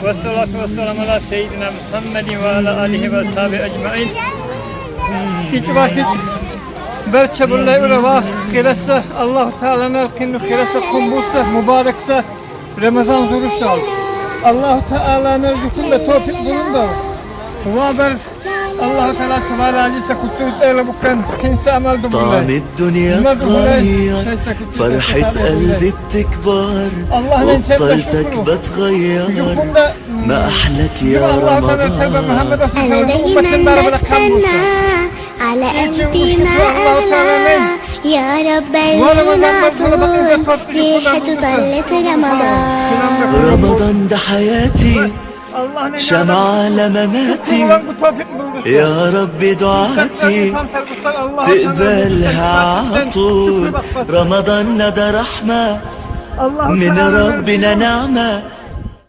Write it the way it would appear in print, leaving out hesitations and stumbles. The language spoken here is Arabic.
والصلاة والسلام على سيدنا محمد وعلى آله وصحبه أجمعين. Hiç vakit berçe bullay ula khirasa Allah Teala'nın kinu khirasa kumbusa mübarekse Ramazan zuruş al. Allah Teala'nın rükûnde tevfik bulundu. Ve ber Allah Teala tevala acısa kutut eyle bukan kinsa amal طعم الدنيا اتغير فرحة قلبي بتكبر وبطلتك بتغير ما أحلك يا رمضان أنا دايما بستنى على قلبي ما أغلى يا رب المناطور ريحة ظلت رمضان رمضان ده حياتي شمعة لمماتي يا رب دعاتي تقبلها عطول رمضان ده رحمة من ربنا نعمة